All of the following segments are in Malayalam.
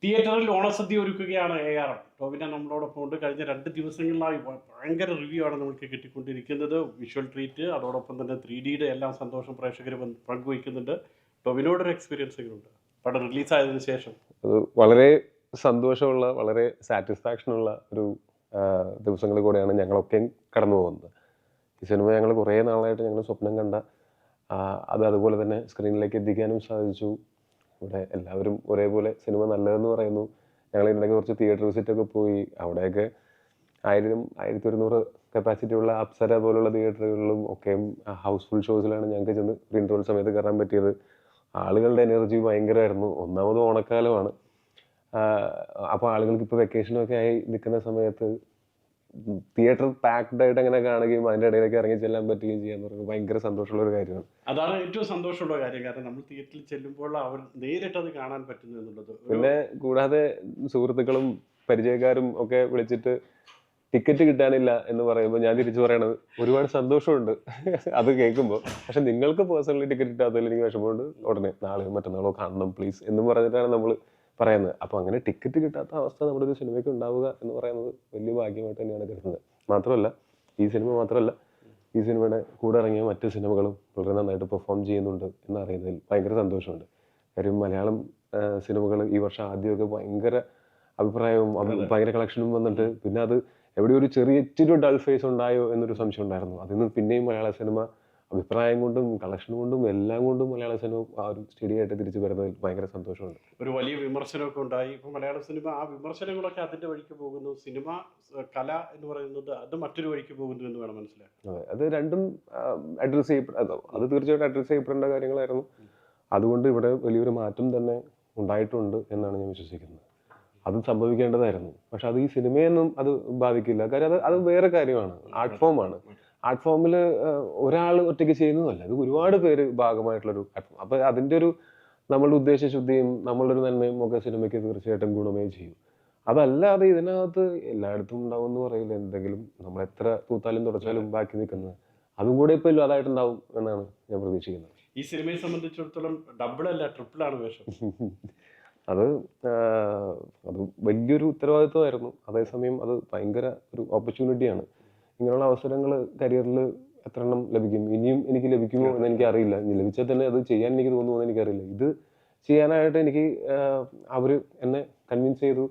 തിയേറ്ററിൽ ഓണസദ്യ ഒരുക്കുകയാണ് AR. ടോവിനോ നമ്മളോടൊപ്പം ഉണ്ട്. കഴിഞ്ഞ 2 ദിവസങ്ങളിലായി ഭയങ്കര റിവ്യൂ ആണ് നമുക്ക് കിട്ടിക്കൊണ്ടിരിക്കുന്നത്. വിഷ്വൽ ട്രീറ്റ് അതോടൊപ്പം തന്നെ 3Dയുടെ എല്ലാം സന്തോഷം പ്രേക്ഷകർ പങ്കുവയ്ക്കുന്നുണ്ട്. ടോവിനോയുടെ ഒരു എക്സ്പീരിയൻസ് എങ്ങനെയുണ്ട്? പടം റിലീസായതിനു ശേഷം. വളരെ സന്തോഷമുള്ള, വളരെ സാറ്റിസ്ഫാക്ഷനുള്ള ഒരു ദിവസങ്ങളിൽ കൂടെയാണ് ഞങ്ങളൊക്കെയും കടന്നു പോകുന്നത്. ഈ സിനിമ ഞങ്ങൾ കുറേ നാളായിട്ട് ഞങ്ങൾ സ്വപ്നം കണ്ട അത് അതുപോലെ തന്നെ സ്ക്രീനിലേക്ക് എത്തിക്കാനും സാധിച്ചു. ഇവിടെ എല്ലാവരും ഒരേപോലെ സിനിമ നല്ലതെന്ന് പറയുന്നു. ഞങ്ങൾ ഇതിനിടയ്ക്ക് കുറച്ച് തിയേറ്റർ വിസിറ്റൊക്കെ പോയി. അവിടെയൊക്കെ 1000, 1100 കപ്പാസിറ്റിയുള്ള അപ്സര പോലുള്ള തിയേറ്ററുകളിലും ഒക്കെയും ഹൗസ്ഫുൾ ഷോസിലാണ് ഞങ്ങൾക്ക് ചെന്ന് പ്രീ ഇൻട്രോൾ സമയത്ത് കയറാൻ പറ്റിയത്. ആളുകളുടെ എനർജി ഭയങ്കരമായിരുന്നു. ഒന്നാമത് ഓണക്കാലമാണ്. അപ്പോൾ ആളുകൾക്ക് ഇപ്പോൾ വെക്കേഷനൊക്കെ ആയി നിൽക്കുന്ന സമയത്ത് തിയേറ്റർ പാക്ഡ് ആയിട്ട് അങ്ങനെ കാണുകയും അതിൻ്റെ ഇടയിലേക്ക് ഇറങ്ങി ചെല്ലാൻ പറ്റുകയും ചെയ്യാന്ന് പറയുന്നത് ഭയങ്കര സന്തോഷമുള്ള ഒരു കാര്യമാണ്. അതാണ് ഏറ്റവും സന്തോഷമുള്ള കാര്യം. കാരണം നമ്മൾ തിയേറ്ററിൽ ചെല്ലുമ്പോൾ അവർ നേരിട്ട് അത് കാണാൻ പറ്റുന്നു എന്നുള്ളത്. പിന്നെ കൂടാതെ സുഹൃത്തുക്കളും പരിചയക്കാരും ഒക്കെ വിളിച്ചിട്ട് ടിക്കറ്റ് കിട്ടാനില്ല എന്ന് പറയുമ്പോൾ ഞാൻ തിരിച്ചു പറയണത് ഒരുപാട് സന്തോഷമുണ്ട് അത് കേൾക്കുമ്പോൾ. പക്ഷെ നിങ്ങൾക്ക് പേഴ്സണലി ടിക്കറ്റ് കിട്ടാത്തതിൽ എനിക്ക് വിഷമമുണ്ട്. ഉടനെ നാളെയോ മറ്റന്നാളോ കാണണം പ്ലീസ് എന്ന് പറഞ്ഞിട്ടാണ് നമ്മൾ പറയുന്നത്. അപ്പോൾ അങ്ങനെ ടിക്കറ്റ് കിട്ടാത്ത അവസ്ഥ നമ്മുടെ ഒരു സിനിമയ്ക്ക് ഉണ്ടാവുക എന്ന് പറയുന്നത് വലിയ ഭാഗ്യമായിട്ട് തന്നെയാണ് കരുതുന്നത്. മാത്രമല്ല ഈ സിനിമ മാത്രമല്ല, ഈ സിനിമയുടെ കൂടെ ഇറങ്ങിയ മറ്റ് സിനിമകളും വളരെ നന്നായിട്ട് പെർഫോം ചെയ്യുന്നുണ്ട് എന്നറിയുന്നതിൽ ഭയങ്കര സന്തോഷമുണ്ട്. കാര്യം മലയാളം സിനിമകൾ ഈ വർഷം ആദ്യമൊക്കെ ഭയങ്കര അഭിപ്രായവും ഭയങ്കര കളക്ഷനും വന്നിട്ട് പിന്നെ അത് എവിടെയോ ഒരു ചെറിയ ഡൾ ഫേസ് ഉണ്ടായോ എന്നൊരു സംശയം ഉണ്ടായിരുന്നു. അതിൽ നിന്ന് പിന്നെയും മലയാള സിനിമ അഭിപ്രായം കൊണ്ടും കളക്ഷൻ കൊണ്ടും എല്ലാം കൊണ്ടും മലയാള സിനിമ ആ ഒരു സ്റ്റഡി ആയിട്ട് തിരിച്ചു വരുന്നതിൽ ഭയങ്കര സന്തോഷമുണ്ട്. ഒരു വലിയ വിമർശനമൊക്കെ ഉണ്ടായി. ഇപ്പം മലയാള സിനിമ ആ വിമർശനങ്ങളൊക്കെ അതിൻ്റെ വഴിക്ക് പോകുന്നു. സിനിമ കല എന്ന് പറയുന്നത് അത് മറ്റൊരു വഴിക്ക് പോകുന്നു എന്ന് വേണം മനസ്സിലാക്കാൻ. അതെ, അത് രണ്ടും അഡ്രസ്സ് അത് തീർച്ചയായിട്ടും അഡ്രസ്സ് ചെയ്യപ്പെടേണ്ട കാര്യങ്ങളായിരുന്നു. അതുകൊണ്ട് ഇവിടെ വലിയൊരു മാറ്റം തന്നെ ഉണ്ടായിട്ടുണ്ട് എന്നാണ് ഞാൻ വിശ്വസിക്കുന്നത്. അതും സംഭവിക്കേണ്ടതായിരുന്നു. പക്ഷെ അത് ഈ സിനിമയൊന്നും അത് ബാധിക്കില്ല. കാര്യം അത് വേറെ കാര്യമാണ്. ആർട്ട് ഫോമാണ്. ആർട്ട് ഫോമിൽ ഒരാൾ ഒറ്റയ്ക്ക് ചെയ്യുന്നതല്ല, ഇത് ഒരുപാട് പേര് ഭാഗമായിട്ടുള്ളൊരു ആർട്ട് ഫോം. അപ്പോൾ അതിൻ്റെ ഒരു നമ്മളുടെ ഉദ്ദേശശുദ്ധിയും നമ്മളുടെ ഒരു നന്മയും ഒക്കെ സിനിമയ്ക്ക് തീർച്ചയായിട്ടും ഗുണമേ ചെയ്യും. അതല്ലാതെ ഇതിനകത്ത് എല്ലായിടത്തും ഉണ്ടാവും എന്ന് പറയില്ല. എന്തെങ്കിലും നമ്മൾ എത്ര തൂത്താലും തുടച്ചാലും ബാക്കി നിൽക്കുന്നത് അതും കൂടെ ഇപ്പോൾ ഇല്ലാതായിട്ടുണ്ടാവും എന്നാണ് ഞാൻ പ്രതീക്ഷിക്കുന്നത്. ഈ സിനിമയെ സംബന്ധിച്ചിടത്തോളം ഡബിൾ അല്ല ട്രിപ്പിളാണ് വേഷം. അത് അത് വലിയൊരു ഉത്തരവാദിത്വമായിരുന്നു. അതേസമയം അത് ഭയങ്കര ഒരു ഓപ്പർച്യൂണിറ്റിയാണ്. ഇങ്ങനെയുള്ള അവസരങ്ങൾ കരിയറിൽ എത്ര എണ്ണം ലഭിക്കും, ഇനിയും എനിക്ക് ലഭിക്കുമോ എന്ന് എനിക്കറിയില്ല. ഇനി ലഭിച്ചാൽ തന്നെ അത് ചെയ്യാൻ എനിക്ക് തോന്നുമോ എന്ന് എനിക്കറിയില്ല. ഇത് ചെയ്യാനായിട്ട് എനിക്ക് അവർ എന്നെ കൺവിൻസ് ചെയ്തു.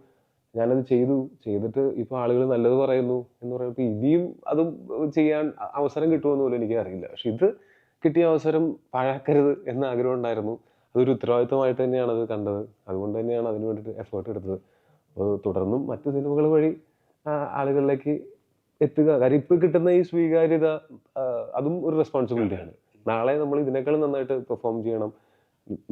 ഞാനത് ചെയ്തിട്ട് ഇപ്പോൾ ആളുകൾ നല്ലത് പറയുന്നു എന്ന് പറയുമ്പോൾ ഇനിയും അതും ചെയ്യാൻ അവസരം കിട്ടുമെന്ന് പോലും എനിക്കറിയില്ല. പക്ഷെ ഇത് കിട്ടിയ അവസരം പാഴാക്കരുത് എന്ന ആഗ്രഹം ഉണ്ടായിരുന്നു. അതൊരു ഉത്തരവാദിത്തമായിട്ട് തന്നെയാണ് അത് കണ്ടത്. അതുകൊണ്ട് തന്നെയാണ് അതിന് വേണ്ടിയിട്ട് എഫേർട്ട് എടുത്തത്. അപ്പോൾ തുടർന്നും മറ്റ് സിനിമകൾ വഴി ആളുകളിലേക്ക് എത്തുക. കാര്യം ഇപ്പോൾ കിട്ടുന്ന ഈ സ്വീകാര്യത അതും ഒരു റെസ്പോൺസിബിലിറ്റിയാണ്. നാളെ നമ്മൾ ഇതിനേക്കാളും നന്നായിട്ട് പെർഫോം ചെയ്യണം,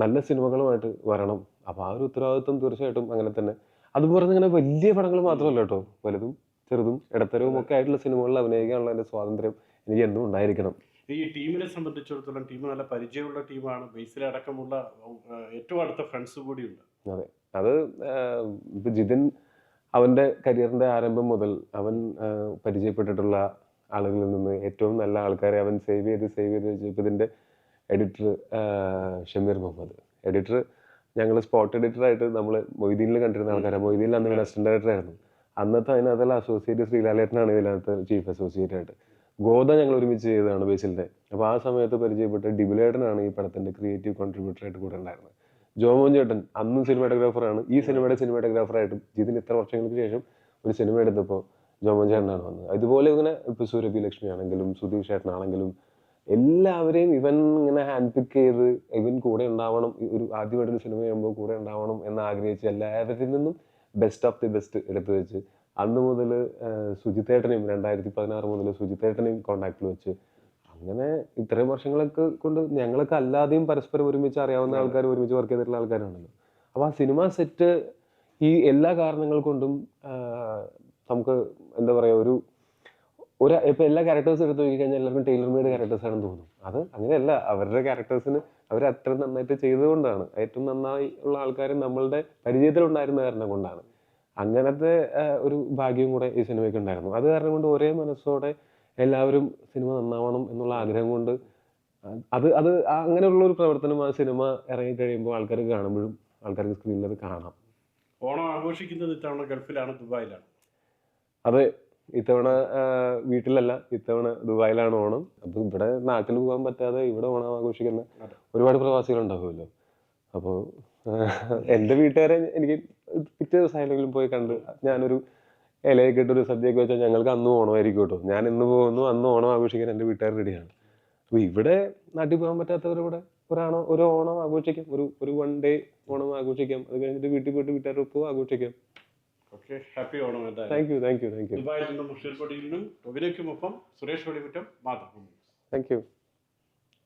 നല്ല സിനിമകളുമായിട്ട് വരണം. അപ്പോൾ ആ ഒരു ഉത്തരവാദിത്വം തീർച്ചയായിട്ടും അങ്ങനെ തന്നെ. അതും പറഞ്ഞ് ഇങ്ങനെ വലിയ പടങ്ങൾ മാത്രമല്ല കേട്ടോ, വലുതും ചെറുതും ഇടത്തരവും ഒക്കെ ആയിട്ടുള്ള സിനിമകളിൽ അഭിനയിക്കാനുള്ള എൻ്റെ സ്വാതന്ത്ര്യം എനിക്ക് എന്നും ഉണ്ടായിരിക്കണം. ഈ ടീമിനെ സംബന്ധിച്ചിടത്തോളം ടീം നല്ല പരിചയമുള്ള ടീമാണ്. ബേസിലടക്കമുള്ള ഏറ്റവും അടുത്ത ഫ്രണ്ട്സ് കൂടിയുണ്ട്. അതെ, അത് ഇപ്പം ജിതിൻ അവൻ്റെ കരിയറിൻ്റെ ആരംഭം മുതൽ അവൻ പരിചയപ്പെട്ടിട്ടുള്ള ആളുകളിൽ നിന്ന് ഏറ്റവും നല്ല ആൾക്കാരെ അവൻ സേവ് ചെയ്ത് വെച്ചപ്പോൾ ഇതിൻ്റെ എഡിറ്റർ ഷമീർ മുഹമ്മദ്. എഡിറ്റർ ഞങ്ങൾ സ്പോട്ട് എഡിറ്ററായിട്ട് നമ്മൾ മൊയ്തീനിൽ കണ്ടിരുന്ന ആൾക്കാരാണ്. മൊയ്തീനിൽ അന്ന് അസിസ്റ്റന്റ് ഡയറക്ടർ ആയിരുന്നു. അന്നത്തെ അതിനകത്തുള്ള അസോസിയേറ്റ് ശ്രീലാലേട്ടനാണ് ഇതിനകത്ത് ചീഫ് അസോസിയേറ്റ് ആയിട്ട്. ഗോദ ഞങ്ങൾ ഒരുമിച്ച് ചെയ്തതാണ് ബേസിലിൻ്റെ. അപ്പോൾ ആ സമയത്ത് പരിചയപ്പെട്ട ഡിബിലേട്ടനാണ് ഈ പടത്തിൻ്റെ ക്രിയേറ്റീവ് കോൺട്രിബ്യൂട്ടറായിട്ട് കൂടെ ഉണ്ടായിരുന്നത്. ജോമോൻ ചേട്ടൻ അന്നും സിനിമാറ്റോഗ്രാഫറാണ്. ഈ സിനിമയുടെ സിനിമാറ്റോഗ്രാഫറായിട്ടും ജിതിന് ഇത്ര വർഷങ്ങൾക്ക് ശേഷം ഒരു സിനിമ എടുത്തപ്പോൾ ജോമോൻ ചേട്ടനാണ് വന്നത്. ഇതുപോലെ ഇങ്ങനെ ഇപ്പോൾ സുരഭി ലക്ഷ്മി ആണെങ്കിലും സുധീഷ് ചേട്ടനാണെങ്കിലും എല്ലാവരെയും ഇവൻ ഇങ്ങനെ ഹാൻഡ് പിക്ക് ചെയ്ത് ഇവൻ കൂടെ ഉണ്ടാവണം, ഒരു ആദ്യമായിട്ടൊരു സിനിമ ചെയ്യുമ്പോൾ കൂടെ ഉണ്ടാവണം എന്ന് ആഗ്രഹിച്ച് എല്ലാവരിൽ നിന്നും ബെസ്റ്റ് ഓഫ് ദി ബെസ്റ്റ് എടുത്തു വെച്ച് അന്ന് മുതൽ സുജിത്തേട്ടനെയും 2016 മുതൽ സുജിത്തേട്ടനെയും കോൺടാക്റ്റിൽ വെച്ച് അങ്ങനെ ഇത്രയും വർഷങ്ങളൊക്കെ കൊണ്ട് ഞങ്ങളൊക്കെ അല്ലാതെയും പരസ്പരം ഒരുമിച്ച് അറിയാവുന്ന ആൾക്കാർ, ഒരുമിച്ച് വർക്ക് ചെയ്തിട്ടുള്ള ആൾക്കാരാണല്ലോ. അപ്പോൾ ആ സിനിമ സെറ്റ് ഈ എല്ലാ കാരണങ്ങൾ കൊണ്ടും നമുക്ക് എന്താ പറയുക ഇപ്പൊ എല്ലാ ക്യാരക്ടേഴ്സ് എടുത്ത് നോക്കിക്കഴിഞ്ഞാൽ എല്ലാവർക്കും ടൈലർ മെയ്ഡ് ക്യാരക്ടേഴ്സ് ആണെന്ന് തോന്നും. അത് അങ്ങനെയല്ല. അവരുടെ ക്യാരക്ടേഴ്സിന് അവർ അത്ര നന്നായിട്ട് ചെയ്തുകൊണ്ടാണ്. ഏറ്റവും നന്നായി ഉള്ള ആൾക്കാർ നമ്മളുടെ പരിചയത്തിലുണ്ടായിരുന്ന കാരണം കൊണ്ടാണ്. അങ്ങനത്തെ ഒരു ഭാഗ്യവും കൂടെ ഈ സിനിമയ്ക്ക് ഉണ്ടായിരുന്നു. അത് കാരണം കൊണ്ട് ഒരേ മനസ്സോടെ എല്ലാവരും സിനിമ നന്നാവണം എന്നുള്ള ആഗ്രഹം കൊണ്ട് അത് അത് അങ്ങനെയുള്ള ഒരു പ്രവർത്തനം ആ സിനിമ ഇറങ്ങിക്കഴിയുമ്പോൾ ആൾക്കാർക്ക് കാണുമ്പോഴും ആൾക്കാർക്ക് സ്ക്രീനിൽ അത് കാണാം. ഓണം ആഘോഷിക്കുന്നത് ഇത്തവണ ഗൾഫിലാണ്, ദുബായിലാണ്. അതെ, ഇത്തവണ വീട്ടിലല്ല, ഇത്തവണ ദുബായിലാണ് ഓണം. അപ്പൊ ഇവിടെ നാട്ടിൽ പോകാൻ പറ്റാതെ ഇവിടെ ഓണം ആഘോഷിക്കുന്ന ഒരുപാട് പ്രവാസികളുണ്ടാവുമല്ലോ. അപ്പോൾ എൻ്റെ വീട്ടുകാരെ എനിക്ക് പിറ്റേ ദിവസം ആയാലെങ്കിലും പോയി കണ്ട് ഞാനൊരു ഇലയൊക്കെ ഇട്ടൊരു സദ്യയൊക്കെ വെച്ചാൽ ഞങ്ങൾക്ക് അന്ന് ഓണമായിരിക്കും കേട്ടോ. ഞാൻ ഇന്ന് പോകുന്നു, അന്ന് ഓണം ആഘോഷിക്കാൻ എൻ്റെ വീട്ടുകാർ റെഡിയാണ്. അപ്പോൾ ഇവിടെ നാട്ടിൽ പോകാൻ പറ്റാത്തവരിവിടെ ഒരു ഓണം ആഘോഷിക്കാം, ഒരു 1 ഡേ ഓണം ആഘോഷിക്കാം. അത് കഴിഞ്ഞിട്ട് വീട്ടിൽ പോയിട്ട് വീട്ടുകാരൊപ്പം ആഘോഷിക്കാം. Okay, happy Onam. Thank you. ദുബായിൽ നിന്നും മുഷീർ കൊടിയിലും ടൊവിനോയ്ക്കുമൊപ്പം സുരേഷ് കൊടികുറ്റം, മാതൃഭൂമി. Thank U.